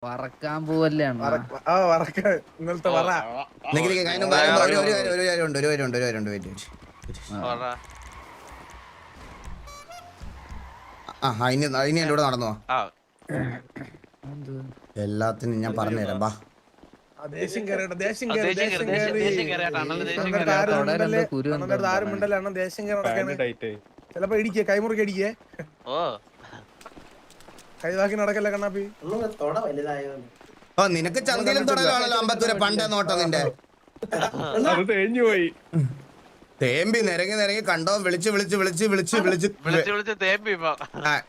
പറക്കാൻ പോവല്ലേ ഇന്നലത്തെ പറ അതിന് എന്റെ കൂടെ നടന്നോ എല്ലാത്തിനും ഞാൻ പറഞ്ഞുതരാം ബാ. ചിലപ്പോ ഇടിക്കേ കൈമുറുക്കി അടിക്കേ കൈവാക്കി നടക്കല്ല കണ്ണാപ്പി. ഓ നിനക്ക് ചന്തയിലും തുടങ്ങാണല്ലോ അമ്പത്തൂരെ പണ്ടേ നോട്ടം നിന്റെ തേഞ്ഞു പോയി. തേമ്പി നിരങ്ങി കണ്ടോ വിളിച്ച്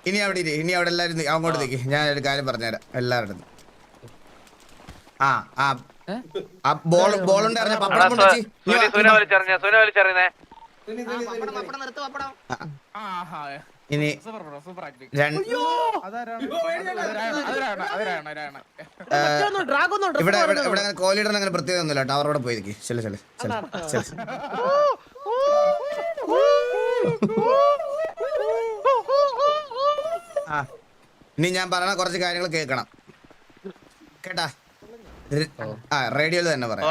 ഇനി അവിടെ ഇനി അവിടെ എല്ലാരും അങ്ങോട്ട് നിൽക്കി. ഞാൻ ഒരു കാര്യം പറഞ്ഞുതരാം എല്ലാവരുടെ ബോളുണ്ടായിരുന്ന പപ്പടം ഇനി ഇവിടെ ഇവിടെ കോഹ്ലിയുടെ അങ്ങനെ പ്രത്യേകത ഒന്നുമില്ല കേട്ടോ. അവരോടെ പോയിരിക്കും. ഇനി ഞാൻ പറഞ്ഞ കുറച്ച് കാര്യങ്ങൾ കേൾക്കണം കേട്ടാ. റേഡിയോയിൽ തന്നെ പറയാം.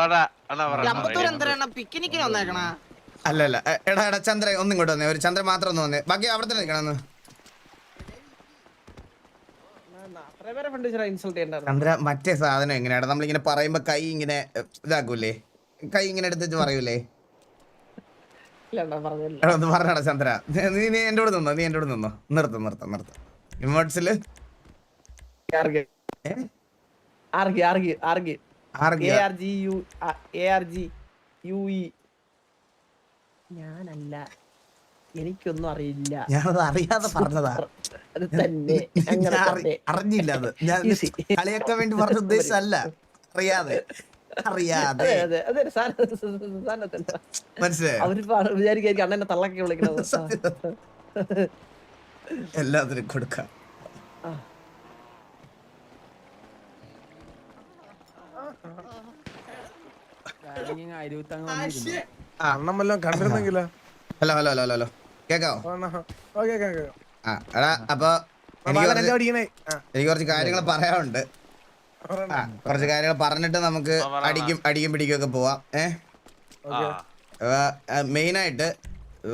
അല്ല എടാ ചന്ദ്ര ഒന്നും ഇങ്ങോട്ട് വന്നേ. ഒരു ചന്ദ്ര മാത്രം ഒന്ന് വന്നേ. ബാക്കി അവിടെ തന്നെ നിൽക്കണം. ചന്ദ്ര മറ്റേ സാധനം എങ്ങനെയാണ് നമ്മളിങ്ങനെ പറയുമ്പോ കൈ ഇങ്ങനെ ഇതാക്കൂലേ? കൈ ഇങ്ങനെ എടുത്തിട്ട് പറയൂലേ? ഒന്ന് പറഞ്ഞടാ ചന്ദ്ര. നീ എന്റെ കൂടെ നിന്നോ. നിർത്ത ഇമോട്സില് ഞാനല്ല, എനിക്കൊന്നും അറിയില്ല. ഞാനത് അറിയാതെ പറഞ്ഞതാ. അറിഞ്ഞില്ല. അത് ഞാൻ കളിയാക്കാൻ വേണ്ടി പറഞ്ഞ ഉദ്ദേശമല്ല. അറിയാതെ മനസ്സിലായോ? അവര് വിചാരിക്കും അണ്ണനെ തള്ളക്കി വിളിക്കണത്. എല്ലാത്തിനും കൊടുക്കാം. അണ്ണമെല്ലാം കണ്ടിരുന്നെങ്കിലോ? ഹലോ കേക്കാവോ? എടാ അപ്പൊ എനിക്ക് കുറച്ച് കാര്യങ്ങൾ പറയാനുണ്ട്. കുറച്ച് കാര്യങ്ങൾ പറഞ്ഞിട്ട് നമുക്ക് അടിക്കും പിടിക്കും ഒക്കെ പോവാം. മെയിൻ ആയിട്ട്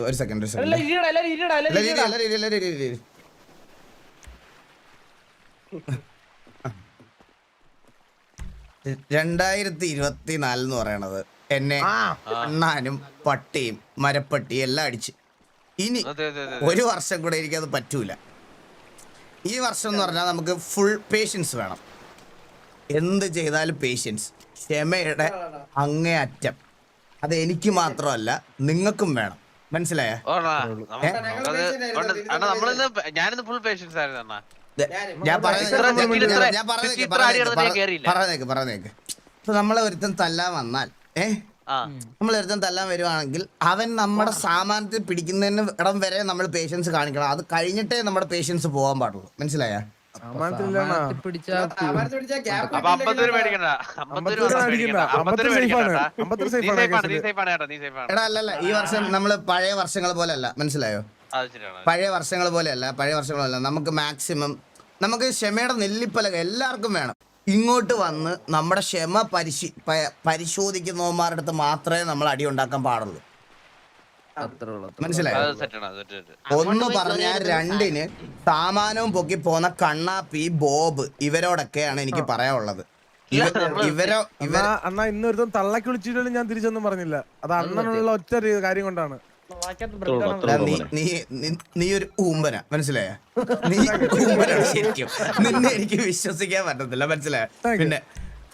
ഒരു സെക്കൻഡ് 2024 എന്ന് പറയണത് എന്നെ അണ്ണാനും പട്ടിയും മരപ്പട്ടിയും എല്ലാം അടിച്ച്. ഇനി ഒരു വർഷം കൂടെ എനിക്കത് പറ്റൂല. ഈ വർഷം എന്ന് പറഞ്ഞാൽ നമുക്ക് ഫുൾ പേഷ്യൻസ് വേണം. എന്ത് ചെയ്താലും പേഷ്യൻസ്, ക്ഷമയുടെ അങ്ങേയറ്റം. അത് എനിക്ക് മാത്രമല്ല നിങ്ങൾക്കും വേണം. മനസ്സിലായ? ഞാൻ പറഞ്ഞേക്ക്. ഇപ്പൊ നമ്മളെ ഒരുത്തൻ തല്ലാൻ വന്നാൽ നമ്മളൊരുത്തൻ തല്ലാൻ വരുവാണെങ്കിൽ അവൻ നമ്മുടെ സാമാനത്തിൽ പിടിക്കുന്നതിന് ഇടം വരെ നമ്മൾ പേഷ്യൻസ് കാണിക്കണം. അത് കഴിഞ്ഞിട്ടേ നമ്മുടെ പേഷ്യൻസ് പോകാൻ പാടുള്ളൂ. മനസ്സിലായ? എടാ അല്ലല്ല, ഈ വർഷം നമ്മള് പഴയ വർഷങ്ങൾ പോലെ അല്ല. മനസ്സിലായോ? പഴയ വർഷങ്ങളല്ല. നമുക്ക് മാക്സിമം നമുക്ക് ക്ഷമയുടെ നെല്ലിപ്പലക എല്ലാവർക്കും വേണം. ഇങ്ങോട്ട് വന്ന് നമ്മുടെ ക്ഷമ പരിശോധിക്കുന്നവന്മാരുടെ അടുത്ത് മാത്രമേ നമ്മൾ അടി ഉണ്ടാക്കാൻ പാടുള്ളൂ. മനസ്സിലായോ? ഒന്ന് പറഞ്ഞാൽ രണ്ടിന് സാമാനവും പൊക്കി പോന്ന കണ്ണാപ്പി ബോബ് ഇവരോടൊക്കെയാണ് എനിക്ക് പറയാനുള്ളത്. അണ്ണ ഇന്നൊരുത്തം തള്ളക്കി വിളിച്ചിട്ടും ഞാൻ തിരിച്ചൊന്നും പറഞ്ഞില്ല. അത് അണ്ണനുള്ള ഒറ്റ കാര്യം കൊണ്ടാണ്. നീ ഒരു ഊമ്പന. മനസ്സിലായ? നീ ഊമ്പനാണ് ശരിക്കും. നിന്നെ എനിക്ക് വിശ്വസിക്കാൻ പറ്റത്തില്ല. മനസ്സിലായ? പിന്നെ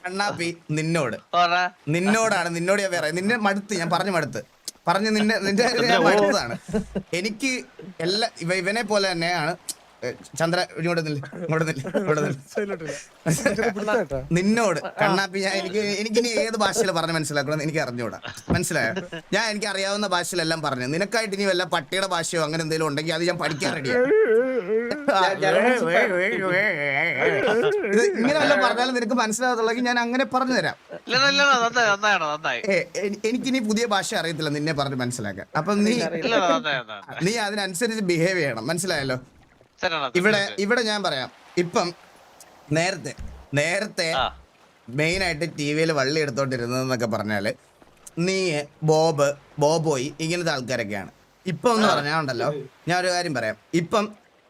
കണ്ണാപ്പി നിന്നോടാണ് ഞാൻ പറയാം. നിന്നെ മടുത്ത് ഞാൻ പറഞ്ഞു നിന്റെ മടുത്തതാണ്. എനിക്ക് എല്ലാ ഇവനെ പോലെ തന്നെയാണ് ചന്ദ്ര. നിന്നോട് കണ്ണാപ്പി എനിക്കിനി ഏത് ഭാഷയിൽ പറഞ്ഞ് മനസ്സിലാക്കണം എനിക്ക് അറിഞ്ഞൂടാ. മനസ്സിലായോ? എനിക്ക് അറിയാവുന്ന ഭാഷയിലെല്ലാം പറഞ്ഞു. നിനക്കായിട്ട് ഇനി വല്ല പട്ടിയുടെ ഭാഷയോ അങ്ങനെ എന്തെങ്കിലും ഉണ്ടെങ്കിൽ അത് ഞാൻ പഠിക്കാൻ റെഡിയാണ്. ഇങ്ങനെ വല്ല പറഞ്ഞാലും നിനക്ക് മനസ്സിലാകത്തുള്ളെങ്കിൽ ഞാൻ അങ്ങനെ പറഞ്ഞു തരാം. എനിക്കിനി പുതിയ ഭാഷ അറിയത്തില്ല നിന്നെ പറഞ്ഞ് മനസ്സിലാക്കാൻ. അപ്പൊ നീ അതിനനുസരിച്ച് ബിഹേവ് ചെയ്യണം. മനസ്സിലായല്ലോ? ഇവിടെ ഞാൻ പറയാം. ഇപ്പം നേരത്തെ നേരത്തെ മെയിനായിട്ട് ടി വിയിൽ വള്ളി എടുത്തോണ്ടിരുന്നതെന്നൊക്കെ പറഞ്ഞാൽ നീ ബോബോയ് ഇങ്ങനത്തെ ആൾക്കാരൊക്കെയാണ്. ഇപ്പം എന്ന് പറഞ്ഞാൽ ഉണ്ടല്ലോ, ഞാൻ ഒരു കാര്യം പറയാം. ഇപ്പം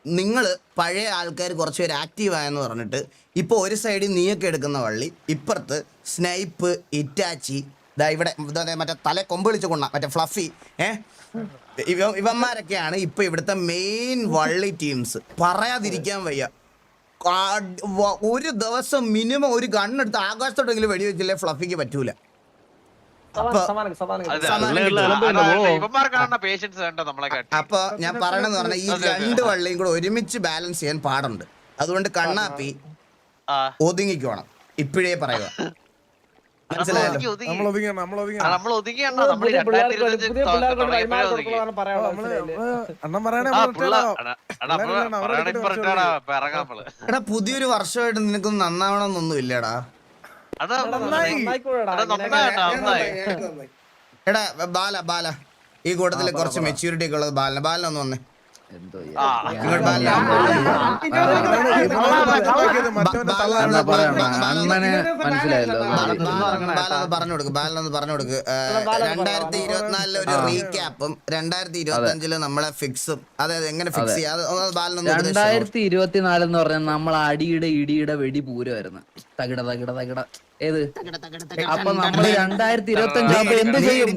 നിങ്ങൾ പഴയ ആൾക്കാർ കുറച്ച് പേര് ആക്റ്റീവായെന്ന് പറഞ്ഞിട്ട് ഇപ്പോൾ ഒരു സൈഡിൽ നീയൊക്കെ എടുക്കുന്ന വള്ളി, ഇപ്പുറത്ത് സ്നൈപ്പ്, ഇറ്റാച്ചി, ഇവിടെ മറ്റേ തല കൊമ്പിളിച്ച് കൊണ്ട മറ്റേ ഫ്ലഫി, ഇവന്മാരൊക്കെയാണ് ഇപ്പൊ ഇവിടുത്തെ മെയിൻ വള്ളി ടീംസ്. പറയാതിരിക്കാൻ വയ്യ. ഒരു ദിവസം മിനിമം ഒരു ഗണ്ണെടുത്ത് ആകാശത്തോടെങ്കിലും വെടിവെച്ചില്ലേ ഫ്ലഫിക്ക് പറ്റൂല. അപ്പൊ ഞാൻ പറയണെന്ന് പറഞ്ഞാൽ ഈ രണ്ട് വള്ളിയും കൂടെ ഒരുമിച്ച് ബാലൻസ് ചെയ്യാൻ പാടുണ്ട്. അതുകൊണ്ട് കണ്ണാപ്പി ഒതുങ്ങിക്കോണം, ഇപ്പോഴേ പറയുക. മനസ്സിലായല്ലോ? എടാ പുതിയൊരു വർഷമായിട്ട് നിനക്കൊന്നും നന്നാവണമെന്നൊന്നും ഇല്ലടാ. എടാ ബാല ഈ കൂട്ടത്തില് കുറച്ച് മെച്യൂരിറ്റി ഒക്കെ ഉള്ളത് ബാലനൊന്ന് വന്നേ. പറഞ്ഞു കൊടുക്ക് 2024 ഒരു റീക്യാപ്പും 2025 നമ്മളെ ഫിക്സും, അതായത് എങ്ങനെ ഫിക്സ് ചെയ്യാം 2024 എന്ന് പറഞ്ഞാൽ നമ്മൾ അടിയുടെ ഇടിയുടെ വെടി പൂരമായിരുന്നു. തകിട ഏത് അപ്പൊ നമ്മള് 2025 എന്ത് ചെയ്യും?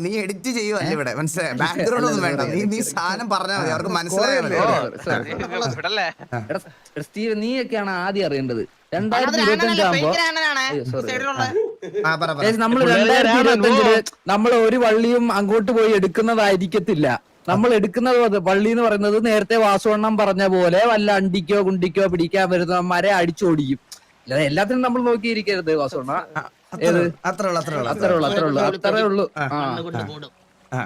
നീ എഡിറ്റ് ചെയ്യുവല്ല ഇവിടെ, മനസ്സിലായോ? ബാക്ക്ഗ്രൗണ്ട് ഒന്നും വേണ്ട, നീ സാധനം പറഞ്ഞാൽ മതി, അവർക്ക് മനസ്സിലായാലോ. സ്റ്റീവ്, നീയൊക്കെയാണ് ആദ്യം അറിയേണ്ടത്. 2025 ആകുമ്പോ നമ്മൾ 2025 നമ്മൾ ഒരു വള്ളിയും അങ്ങോട്ട് പോയി എടുക്കുന്നതായിരിക്കത്തില്ല. നമ്മൾ എടുക്കുന്നത് വള്ളി എന്ന് പറയുന്നത് നേരത്തെ വാസുവണ്ണം പറഞ്ഞ പോലെ വല്ല അണ്ടിക്കോ കുണ്ടിക്കോ പിടിക്കാൻ വരുന്നവന്മാരെ അടിച്ചോടിക്കും. എല്ലാത്തിനും നമ്മൾ നോക്കിയിരിക്കരുത് വാസുവണ്ണ. അത്രേ ഉള്ളൂ.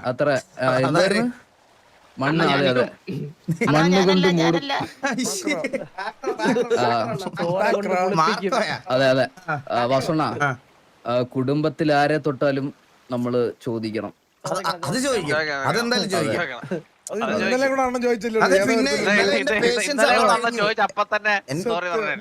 അത്ര മണ്ണ്, അതെ മണ്ണ് കൊണ്ട് മൂടും. അതെ വാസുവണ്ണ, കുടുംബത്തിൽ ആരെ തൊട്ടാലും നമ്മള് ചോദിക്കണം. അത് ചോദിക്കാം, അതെന്തായാലും ചോദിക്കാം.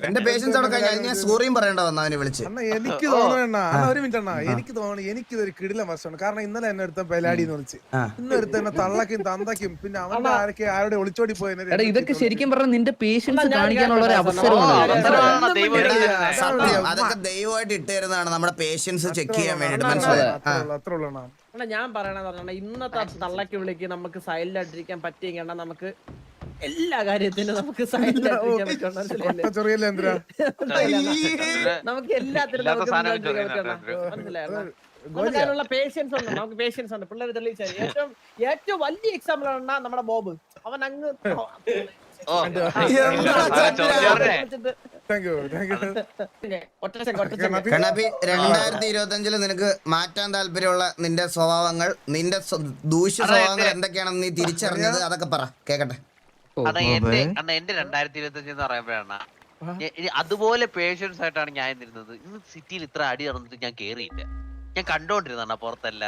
എന്റെ പേഷ്യൻസ് അവിടെ കഴിഞ്ഞ ഞാൻ സോറിയും പറയേണ്ട വന്ന അവനെ വിളിച്ച്. എനിക്ക് തോന്നണ ഒരു മിനിറ്റ് അണ്ണാ, എനിക്ക് തോന്നി എനിക്കിതൊരു കിടിലം വർഷമാണ്. കാരണം ഇന്നലെ എന്നെ എടുത്ത പെലാടി എന്ന് വിളിച്ച്, ഇന്നൊരുത്ത എന്നെ തള്ളക്കും തന്തക്കും, പിന്നെ അവന്റെ ആരുടെ ഒളിച്ചോടി പോയത്. ഇതൊക്കെ ശരിക്കും പറഞ്ഞാൽ നിന്റെ പേഷ്യൻസ് കാണിക്കാനുള്ള ഒരു അവസരമാണ്. അതൊക്കെ ദൈവമായിട്ട് ഇട്ടുതരുന്നതാണ് നമ്മുടെ പേഷ്യൻസ് ചെക്ക് ചെയ്യാൻ വേണ്ടിട്ട്. മനസ്സിലായോ? അത്ര ഉള്ളൂ. ഞാൻ പറയണെന്ന് പറഞ്ഞാൽ ഇന്നത്തെ തള്ളക്ക് വിളിക്ക് നമുക്ക് സൈലന്റ് ആയിട്ടിരിക്കാൻ പറ്റിയെങ്കിൽ നമുക്ക് എല്ലാ കാര്യത്തിനും നമുക്ക് സൈലന്റ് ആയിട്ടിരിക്കാൻ പറ്റും. നമുക്ക് എല്ലാത്തിനും മനസ്സിലായുള്ള പേഷ്യൻസ് ഉണ്ട്, നമുക്ക് പേഷ്യൻസ് ഉണ്ട്. പിള്ളേർ തെളിയിച്ചാൽ ഏറ്റവും വലിയ എക്സാമ്പിൾ ആണ് നമ്മുടെ ബോബ്. അവൻ അങ്ങ് കണ്ണാപ്പി 2025 നിനക്ക് മാറ്റാൻ താല്പര്യമുള്ള നിന്റെ സ്വഭാവങ്ങൾ, നിന്റെ ദൂഷ്യ സ്വഭാവങ്ങൾ എന്തൊക്കെയാണെന്ന് നീ തിരിച്ചറിഞ്ഞത് അതൊക്കെ പറ, കേക്കട്ടെ. എന്റെ 2025 എന്ന് പറയുമ്പോഴാണ് അതുപോലെ പേഷ്യൻസ് ആയിട്ടാണ് ഞാൻ ഇരുന്നത്. ഇന്ന് സിറ്റിയിൽ ഇത്ര അടി നടന്നിട്ട് ഞാൻ കേറിയില്ല. ഞാൻ കണ്ടോണ്ടിരുന്ന പുറത്തല്ല,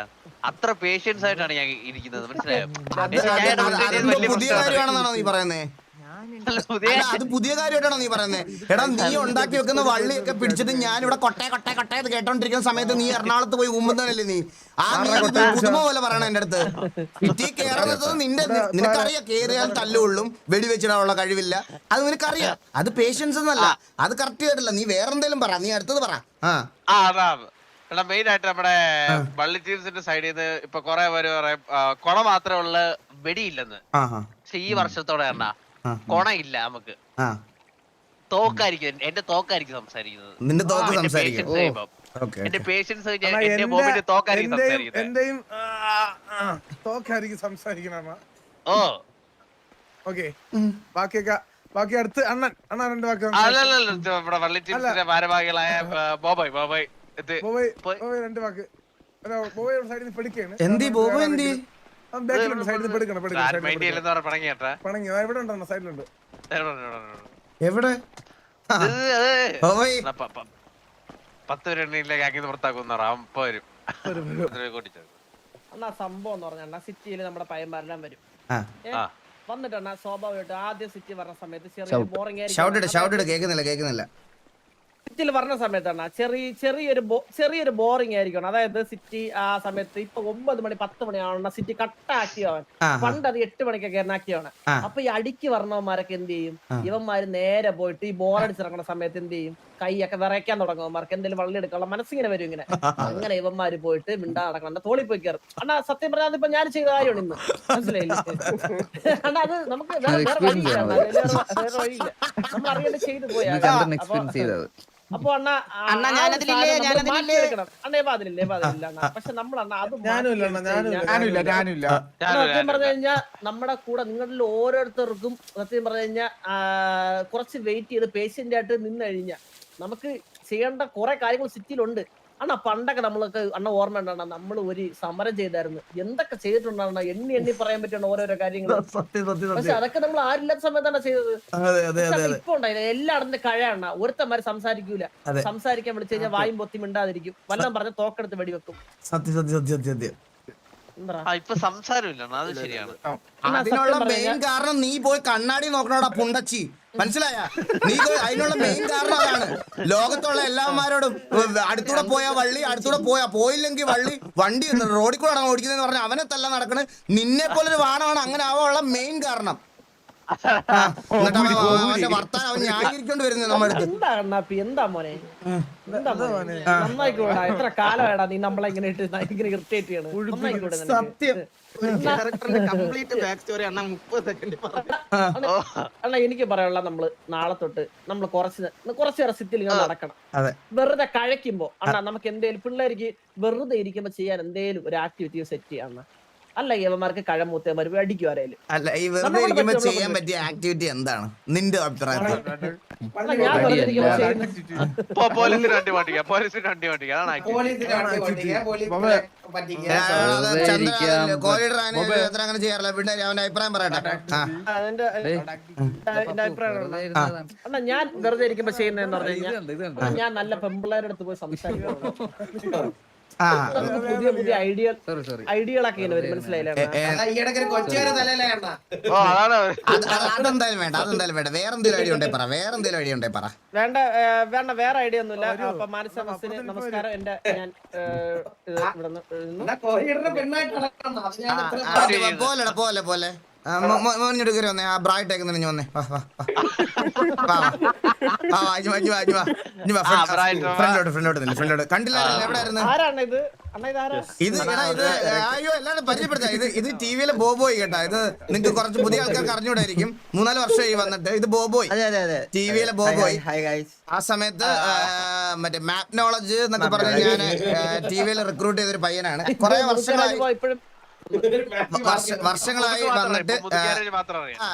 അത്ര പേഷ്യൻസ് ആയിട്ടാണ് ഞാൻ ഇരിക്കുന്നത്. മനസ്സിലായോ? പുതിയ കാര്യമാണെന്നാണോ നീ പറയുന്നേ? അത് പുതിയ കാര്യമായിട്ടാണോ നീ പറയുന്നത്? എടാ, നീ ഉണ്ടാക്കി വെക്കുന്ന വള്ളിയൊക്കെ പിടിച്ചിട്ട് ഞാൻ ഇവിടെ കൊട്ടയത് കേട്ടോണ്ടിരിക്കുന്ന സമയത്ത് നീ എറണാകുളത്ത് പോയി ഊമ്പുന്നതല്ലേ നീ? ആ പുതുമ പോലെ പറയണ എന്റെ അടുത്ത്. സിറ്റി കയറുന്നത് നിനക്കറിയാം, കേറിയാൽ തല്ലുകൊള്ളും, വെടിവെച്ചിടാനുള്ള കഴിവില്ല, അത് നിനക്കറിയാം. അത് പേഷ്യൻസ് എന്നല്ല, അത് കറക്റ്റ് ആയിട്ടില്ല. നീ വേറെന്തേലും പറ, നീ അടുത്തത് പറ. മെയിൻ ആയിട്ട് നമ്മുടെ വള്ളി ടീംസിന്റെ സൈഡിൽ നിന്ന് ഇപ്പൊ കൊറേ പേര് പറയും കൊണ മാത്രമേ ഉള്ള വെടിയില്ലെന്ന്. പക്ഷെ ഈ വർഷത്തോടെ കൊണയില്ല നമുക്ക്. തോക്കായിരിക്കും, എന്റെ തോക്കായിരിക്കും സംസാരിക്കുന്നത്. നിന്റെ തോക്ക് സംസാരിക്കും. എന്റെ പേഷ്യൻസ് എന്റെ ബോബിന്റെ തോക്കായിരിക്കും സംസാരിക്കുന്നത്. എന്റെയും തോക്കായിരിക്കും സംസാരിക്കണ. ഓ ഓക്കെ, ബാക്കി അടുത്ത് അണ്ണൻ രണ്ട് വാക്ക്. അല്ലല്ല, നമ്മുടെ വള്ളി ടീംസിന്റെ ഭാരവാഹികളായ ബോബോയ് രണ്ട് വാക്ക്. സൈഡിൽ നിന്ന് പഠിക്കാണ്. എവിടെ 10 പുറത്താക്കുന്ന സംഭവം എന്ന് പറഞ്ഞാൽ സിറ്റിയിൽ നമ്മുടെ പയ്യന്മാരെല്ലാം വരും. വന്നിട്ടാണ് സ്വാഭാവികമായിട്ട് ആദ്യം സിറ്റി പറഞ്ഞ സമയത്ത് ചെറിയ ബോറിംഗ് കേൾക്കുന്നില്ല. സിറ്റിയിൽ പറഞ്ഞ സമയത്താണ് ചെറിയൊരു ബോറിംഗ് ആയിരിക്കണം. അതായത് സിറ്റി ആ സമയത്ത് ഇപ്പൊ 9 മണി 10 മണിയാവണ സിറ്റി കട്ടാക്കിയവൻ. പണ്ട് അത് 8 മണിക്കൊക്കെ ആക്കിയവണ്. അപ്പൊ ഈ അടിക്ക് പറഞ്ഞവന്മാരൊക്കെ എന്ത് ചെയ്യും? ഇവന്മാര് നേരെ പോയിട്ട് ഈ ബോറടിച്ചിറങ്ങുന്ന സമയത്ത് എന്ത് ചെയ്യും? കൈയൊക്കെ വിറയ്ക്കാൻ തുടങ്ങുന്നവന്മാർക്ക് എന്തെങ്കിലും വള്ളി എടുക്കാനുള്ള മനസ്സിങ്ങനെ വരും ഇങ്ങനെ. അങ്ങനെ ഇവന്മാര് പോയിട്ട് മിണ്ടാ നടക്കണം, തോളി പോയി കയറും. അണ്ണാ സത്യം പറഞ്ഞാൽ ഇപ്പൊ ഞാൻ ചെയ്ത കാര്യമാണ് ഇന്ന്, മനസ്സിലായില്ലേ? അണ്ണാ അത് നമുക്ക് വേറെ വഴിയില്ല, വേറെ വഴിയില്ല, നമ്മൾ അറിയാതെ ചെയ്തു പോയാ. അപ്പൊ അണ്ണാ മാറ്റിയെടുക്കണം. അണ്ണേ പാതിലില്ലേ പാതിലില്ല. പക്ഷെ നമ്മൾ അണ്ണാ അത് സത്യം പറഞ്ഞു കഴിഞ്ഞാൽ നമ്മുടെ കൂടെ നിങ്ങളിൽ ഓരോരുത്തർക്കും സത്യം പറഞ്ഞു കഴിഞ്ഞാൽ കുറച്ച് വെയിറ്റ് ചെയ്ത് പേഷ്യന്റ് ആയിട്ട് നിന്ന് കഴിഞ്ഞാൽ നമുക്ക് ചെയ്യേണ്ട കുറെ കാര്യങ്ങൾ സിറ്റിയിലുണ്ട്. അണ്ണാ പണ്ടൊക്കെ നമ്മളൊക്കെ അണ്ണ ഓർമ്മ ഉണ്ടോ? നമ്മൾ ഒരു സമരം ചെയ്തായിരുന്നു. എന്തൊക്കെ ചെയ്തിട്ടുണ്ടാണ് എണ്ണി പറയാൻ പറ്റുന്ന ഓരോരോ കാര്യങ്ങൾ. പക്ഷെ അതൊക്കെ നമ്മൾ ആരില്ലാത്ത സമയത്താണ് ചെയ്തത്. ഇപ്പൊ ഉണ്ടായില്ല, എല്ലായിടത്തും കഴയണ്ണ. ഒരുത്തന്മാര് സംസാരിക്കൂല, സംസാരിക്കാൻ വിളിച്ചു കഴിഞ്ഞാൽ വായും പൊത്തി മിണ്ടാതിരിക്കും. വല്ലതും പറഞ്ഞ തോക്കെടുത്ത് വെടിവെക്കും. ഇപ്പൊ സംസാരമില്ല, അത് ശരിയാണ്. അതിനുള്ള മെയിൻ കാരണം നീ പോയി കണ്ണാടി നോക്കണോടാ പുണ്ടച്ചി, മനസ്സിലായ? നീ അതിനുള്ള മെയിൻ കാരണം അതാണ്. ലോകത്തുള്ള എല്ലാവന്മാരോടും അടുത്തൂടെ പോയാ വള്ളി, അടുത്തൂടെ പോയില്ലെങ്കിൽ വള്ളി, വണ്ടി റോഡിൽ കൂടെ ആണ് ഓടിക്കുന്നതെന്ന് പറഞ്ഞാൽ അവനെ തല്ല നടക്കണേ. നിന്നെ പോലൊരു വാണമാണ് അങ്ങനെ ആവാനുള്ള മെയിൻ കാരണം. എന്നിട്ട് അവന്റെ വർത്താനം അവൻ ന്യായീകരിക്കൊണ്ട് വരുന്നത് നമ്മുടെ അടുത്ത്. എന്താ മോനെ നന്നായിക്കോടാ. എത്ര കാലമായിടാ നീ നമ്മളെ ഇങ്ങനെ ഇറിറ്റേറ്റ് ചെയ്യണം. സത്യം അണ്ണാ എനിക്ക് പറയാനുള്ള, നമ്മള് നാളെ തൊട്ട് നമ്മൾ കുറച്ച് സിറ്റിയിൽ ഇങ്ങനെ നടക്കണം. വെറുതെ കഴിക്കുമ്പോ അണ്ണാ നമുക്ക് എന്തേലും പിള്ളേർക്ക് വെറുതെ ഇരിക്കുമ്പോ ചെയ്യാൻ എന്തേലും ഒരു ആക്ടിവിറ്റി സെറ്റ് ചെയ്യണം. അല്ല ഇവന്മാർക്ക് കഴമൂത്തമാര് അടിക്കും ആരേലും. അല്ല ഈ വെറുതെ ഇരിക്കുമ്പോ ചെയ്യാൻ പറ്റിയ ആക്ടിവിറ്റി എന്താണ് നിന്റെ അഭിപ്രായത്തിൽ? അങ്ങനെ ചെയ്യാറില്ല. പിന്നെ അവന്റെ അഭിപ്രായം പറയട്ടെ. അണ്ണാ ഞാൻ വെറുതെ ഇരിക്കുമ്പോ ചെയ്യുന്നതെന്ന് പറഞ്ഞു കഴിഞ്ഞാൽ ഞാൻ നല്ല പെമ്പിള്ളേരുടെ അടുത്ത് പോയി സംസാരിക്കണം. പുതിയ പുതിയ ഐഡിയകളൊക്കെ മനസ്സിലായില്ലേ? അതെന്തായാലും വേണ്ട, അതെന്തായാലും വേണ്ട. വേറെന്തെങ്കിലും ഐഡിയ ഉണ്ടേ പറ, വേറെന്തെങ്കിലും ഐഡിയ ഉണ്ടേ പറ. വേണ്ട വേറെ ഐഡിയ ഒന്നുമില്ല. അപ്പൊ മാനസമസിന് നമസ്കാരം. ഞാൻ പോലെ പോലെ പോലെ മോനെടുക്കറി വന്നേ, ആ ബ്രായിട്ടേക്ക് നിന്നു വന്നേ. ഫ്രണ്ടോട്ട് കണ്ടില്ല, എവിടെയായിരുന്നു ഇത്? അയ്യോ എല്ലാരും പരിചയപ്പെടുത്താ. ഇത് ടിവിയിലെ ബോബോയ് കേട്ടാ. ഇത് നിങ്ങൾക്ക് കുറച്ച് പുതിയ ആൾക്കാർക്ക് അറിഞ്ഞൂടായിരിക്കും. 3-4 വർഷമായി വന്നിട്ട്. ഇത് ബോബോയ്, ടിവിയിലെ ബോബോയ്. ആ സമയത്ത് മറ്റേ മാപ് നോളജ് എന്നൊക്കെ പറഞ്ഞ് ഞാൻ ടിവിയിൽ റിക്രൂട്ട് ചെയ്തൊരു പയ്യനാണ്. കുറെ വർഷങ്ങളായി വന്നിട്ട്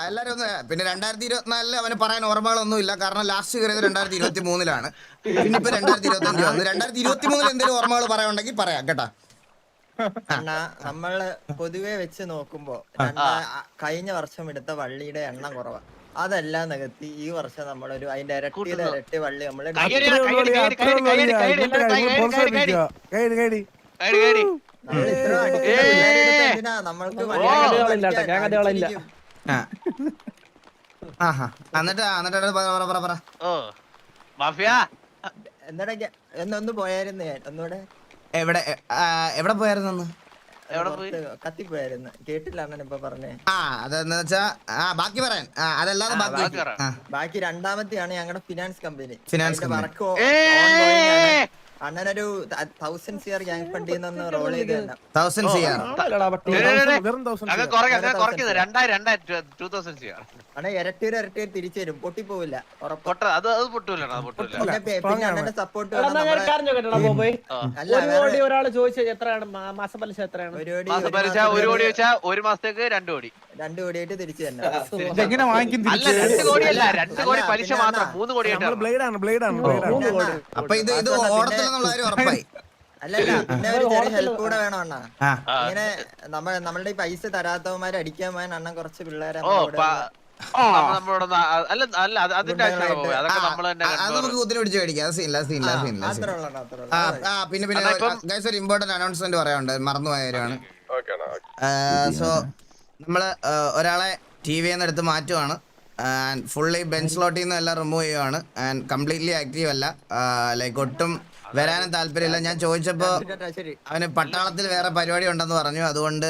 എല്ലാരും ഒന്ന്. പിന്നെ 2024 അവന് പറയാൻ ഓർമ്മകളൊന്നും ഇല്ല, കാരണം ലാസ്റ്റ് കയറിയത് 2023 പിന്നെ ഇപ്പൊ 2025 വന്നു. 2023 എന്തെങ്കിലും ഓർമ്മകൾ പറയാനുണ്ടെങ്കിൽ പറയാം കേട്ടാ. നമ്മള് പൊതുവെ വെച്ച് നോക്കുമ്പോ കഴിഞ്ഞ വർഷം എടുത്ത വള്ളിയുടെ എണ്ണം കുറവാ. അതെല്ലാം നികത്തി ഈ വർഷം നമ്മളൊരു അതിന്റെ ഇരട്ടി വള്ളി നമ്മള് നമ്മൾക്ക് എന്നൊന്ന് പോയായിരുന്നു ഞാൻ ഒന്നുകൂടെ. എവിടെ പോയായിരുന്നു? കത്തിപ്പോയായിരുന്നു, കേട്ടില്ല അങ്ങനെ ഇപ്പൊ പറഞ്ഞേ. അതെന്ന് വെച്ചാ ബാക്കി പറയാൻ അതല്ലാതെ ബാക്കി രണ്ടാമത്തെയാണ് ഞങ്ങളുടെ ഫിനാൻസ് കമ്പനി. വർക്ക് അണ്ണനൊരു 1000 CR ഗ്യാങ് ഫണ്ടിൽ റോൾ ചെയ്ത് തന്നെ. 1000 CR അണ്ണ ഇരട്ടി തിരിച്ചു വരും, പൊട്ടിപ്പോവില്ല. അണ്ണന്റെ സപ്പോർട്ട് ഒരാള് ചോദിച്ചത് എത്രയാണ് മാസപലിശ? എത്രയാണ്? 1 കോടി വെച്ചാൽ 1 മാസത്തേക്ക് 2 കോടി. 2 കോടിയായിട്ട് തിരിച്ചു തന്നെ. പലിശ മാത്രം 3 കോടി. അപ്പൊ ഇത് ഓണത്തിലെന്നുള്ള ഉറപ്പായി. അല്ലല്ല, പിന്നെ ഒരു ചെറിയ ഹെൽപ്പ് കൂടെ വേണം അണ്ണ. ഇങ്ങനെ നമ്മളുടെ ഈ പൈസ തരാത്തവന്മാരെ അടിക്കാൻ പോയാൽ അണ്ണൻ കുറച്ച് പിള്ളേരെ പിന്നെ ഒരു ഇമ്പോർട്ടന്റ് അനൗൺസ്മെന്റ് പറയാനുണ്ട്, മറന്നുപോയവരാണ്. സോ നമ്മള് ഒരാളെ ടിവിന്ന് എടുത്ത് മാറ്റുവാണ്. ആൻഡ് ഫുള്ളി ബെഞ്ച് സ്ലോട്ടിൽ നിന്ന് എല്ലാം റിമൂവ് ചെയ്യുവാണ് ആൻഡ് കംപ്ലീറ്റ്ലി ആക്റ്റീവ് അല്ല. ലൈക്ക് ഒട്ടും വരാനും താല്പര്യമില്ല. ഞാൻ ചോദിച്ചപ്പോൾ ശരി അവന് പട്ടാളത്തിൽ വേറെ പരിപാടി ഉണ്ടെന്ന് പറഞ്ഞു. അതുകൊണ്ട്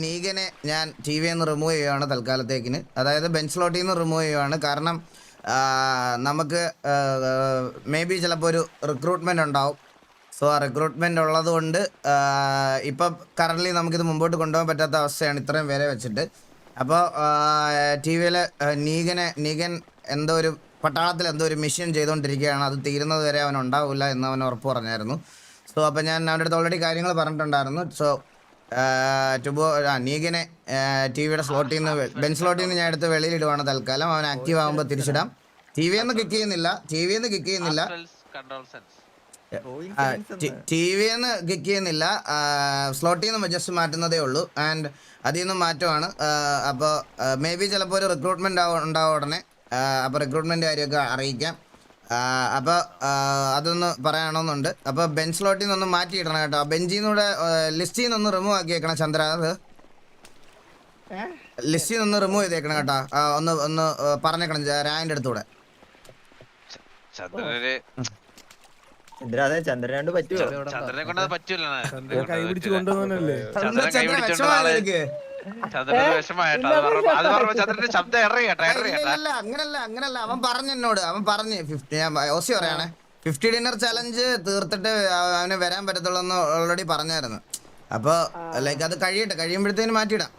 നീഗനെ ഞാൻ ടി വി നിന്ന് റിമൂവ് ചെയ്യുവാണ് തൽക്കാലത്തേക്കിന്. അതായത് ബെഞ്ച് സ്ലോട്ടിൽ നിന്ന് റിമൂവ് ചെയ്യുവാണ്. കാരണം നമുക്ക് മേ ബി ചിലപ്പോൾ ഒരു റിക്രൂട്ട്മെൻ്റ് ഉണ്ടാവും. സോ ആ റിക്രൂട്ട്മെൻ്റ് ഉള്ളത് കൊണ്ട് ഇപ്പം കറൻ്റ്ലി നമുക്കിത് മുമ്പോട്ട് കൊണ്ടുപോകാൻ പറ്റാത്ത അവസ്ഥയാണ് ഇത്രയും പേരെ വെച്ചിട്ട്. അപ്പോൾ ടി വിയിൽ നീഗൻ എന്തോ ഒരു പട്ടാളത്തിൽ എന്തോ ഒരു മിഷൻ ചെയ്തുകൊണ്ടിരിക്കുകയാണ്. അത് തീരുന്നത് വരെ അവൻ ഉണ്ടാവില്ല എന്ന് അവൻ ഉറപ്പ് പറഞ്ഞായിരുന്നു. സോ അപ്പോൾ ഞാൻ അവൻ്റെ അടുത്ത് ഓൾറെഡി കാര്യങ്ങൾ പറഞ്ഞിട്ടുണ്ടായിരുന്നു. സോ നീഗനെ ടി വിയുടെ സ്ലോട്ടിൽ നിന്ന് ബെഞ്ച് സ്ലോട്ടിൽ നിന്ന് ഞാൻ എടുത്ത് വെളിയിലിടുവാണ് തൽക്കാലം. അവൻ ആക്റ്റീവ് ആകുമ്പോൾ തിരിച്ചിടാം. ടി വിന്ന് കിക്ക് ചെയ്യുന്നില്ല. സ്ലോട്ടിൽ നിന്ന് ജസ്റ്റ് മാറ്റുന്നതേ ഉള്ളൂ. ആൻഡ് അതിൽ നിന്നും മാറ്റമാണ്. അപ്പോൾ മേ ബി ചിലപ്പോൾ ഒരു റിക്രൂട്ട്മെന്റ് ഉണ്ടാവും ഉടനെ. അപ്പോൾ റിക്രൂട്ട്മെന്റ് കാര്യമൊക്കെ അറിയിക്കാം. അപ്പോൾ അതൊന്ന് പറയണമെന്നുണ്ട്. അപ്പോൾ ബെഞ്ച് സ്ലോട്ടിൽ നിന്നൊന്ന് മാറ്റിയിടണം കേട്ടോ. ബെഞ്ചിൽ നിന്നൂടെ ലിസ്റ്റിൽ നിന്നൊന്ന് റിമൂവ് ആക്കിയേക്കണം ചന്ദ്ര. അത് ലിസ്റ്റിൽ നിന്ന് റിമൂവ് ചെയ്തേക്കണം കേട്ടോ. ഒന്ന് പറഞ്ഞേക്കണം രായന്റെ അടുത്തൂടെ. ചന്ദ്രനാണ്ട് പറ്റുമോ? ചന്ദ്രനെ കൊണ്ട് പറ്റൂല. കൈ പിടിച്ച് കൊണ്ടുപോകാനല്ലേ? അങ്ങനല്ല അവൻ പറഞ്ഞു എന്നോട്. അവൻ പറഞ്ഞു ഓസി പറയണേ 50 ഡിന്നർ ചലഞ്ച് തീർത്തിട്ട് അവന് വരാൻ പറ്റത്തുള്ളൂ എന്ന് ഓൾറെഡി പറഞ്ഞായിരുന്നു. അപ്പോൾ ലൈക്ക് അത് കഴിയുമ്പോഴത്തേന് മാറ്റിയിടാം.